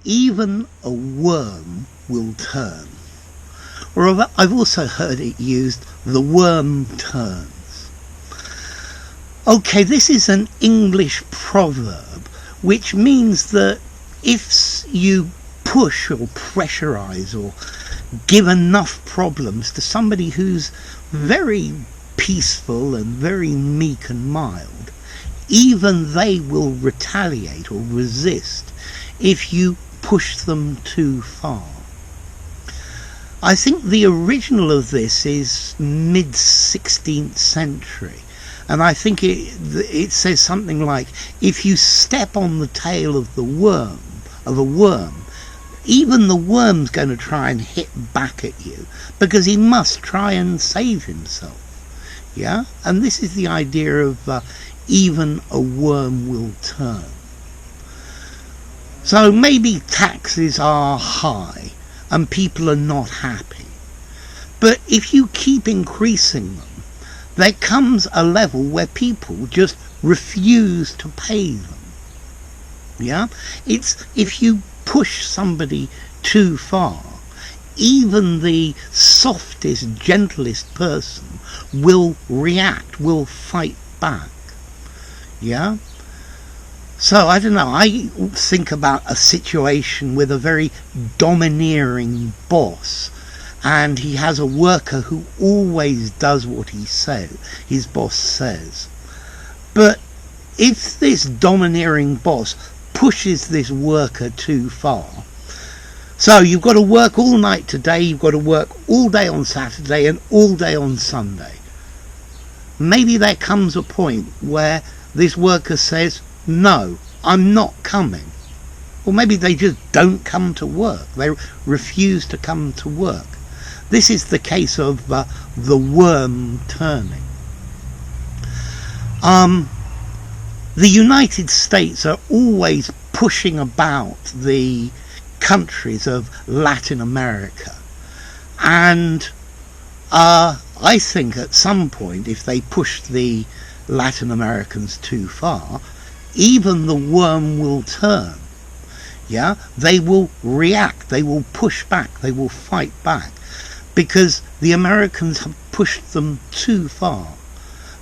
even a worm will turn. Or I've also heard it used, the worm turns. Okay, this is an English proverb, which means that if you push or pressurize or give enough problems to somebody who's very peaceful and very meek and mild, even they will retaliate or resist if you push them too far. I think the original of this is mid-16th century, and I think it says something like, if you step on the tail of a worm, even the worm's going to try and hit back at you, because he must try and save himself. Yeah? And this is the idea of even a worm will turn. So maybe taxes are high and people are not happy. But if you keep increasing them, there comes a level where people just refuse to pay them. Yeah? It's if you push somebody too far, even the softest, gentlest person will react, will fight back. Yeah? So, I don't know, I think about a situation with a very domineering boss, and he has a worker who always does what his boss says. But if this domineering boss pushes this worker too far, so you've got to work all night today, you've got to work all day on Saturday and all day on Sunday. Maybe there comes a point where this worker says, no, I'm not coming. Or maybe they just don't come to work. They refuse to come to work. This is the case of the worm turning. The United States are always pushing about the countries of Latin America. And I think at some point, if they push the Latin Americans too far, even the worm will turn. Yeah, they will react, they will push back, they will fight back, because the Americans have pushed them too far.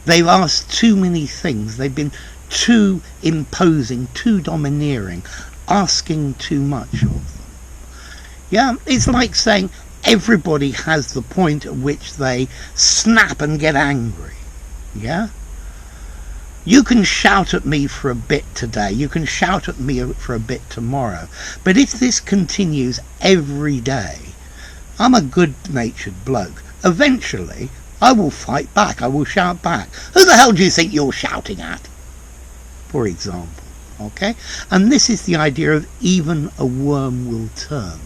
They've asked too many things, they've been too imposing, too domineering, asking too much of them. Yeah, it's like saying everybody has the point at which they snap and get angry. Yeah? You can shout at me for a bit today, you can shout at me for a bit tomorrow, but if this continues every day, I'm a good-natured bloke. Eventually, I will fight back, I will shout back. Who the hell do you think you're shouting at? For example, okay? And this is the idea of even a worm will turn.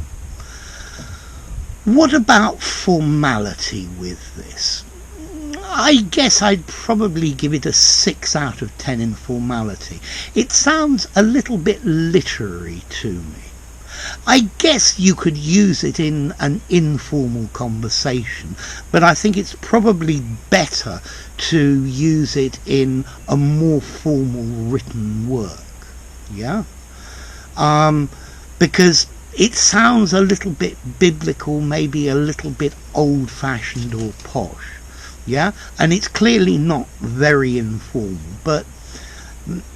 What about formality with this? I guess I'd probably give it a 6 out of 10 in formality. It sounds a little bit literary to me. I guess you could use it in an informal conversation, but I think it's probably better to use it in a more formal written work. Yeah? Because it sounds a little bit biblical, maybe a little bit old-fashioned or posh. Yeah, and it's clearly not very informal, but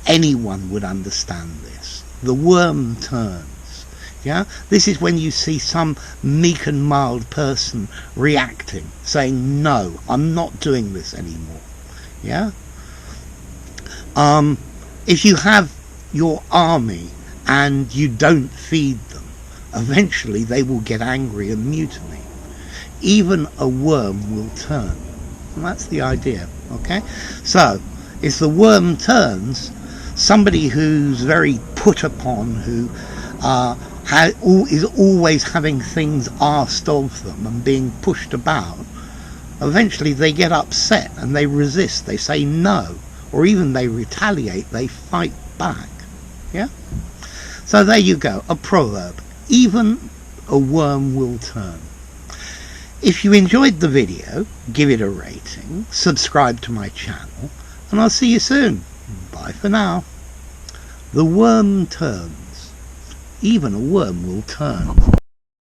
anyone would understand this. The worm turns. Yeah, this is when you see some meek and mild person reacting, saying, no, I'm not doing this anymore. Yeah. If you have your army and you don't feed them, eventually they will get angry and mutiny. Even a worm will turn. And that's the idea, okay? So, if the worm turns, somebody who's very put upon, who is always having things asked of them and being pushed about, eventually they get upset and they resist, they say no, or even they retaliate, they fight back, yeah? So there you go, a proverb, even a worm will turn. If you enjoyed the video, give it a rating, subscribe to my channel, and I'll see you soon. Bye for now. The worm turns. even a worm will turn.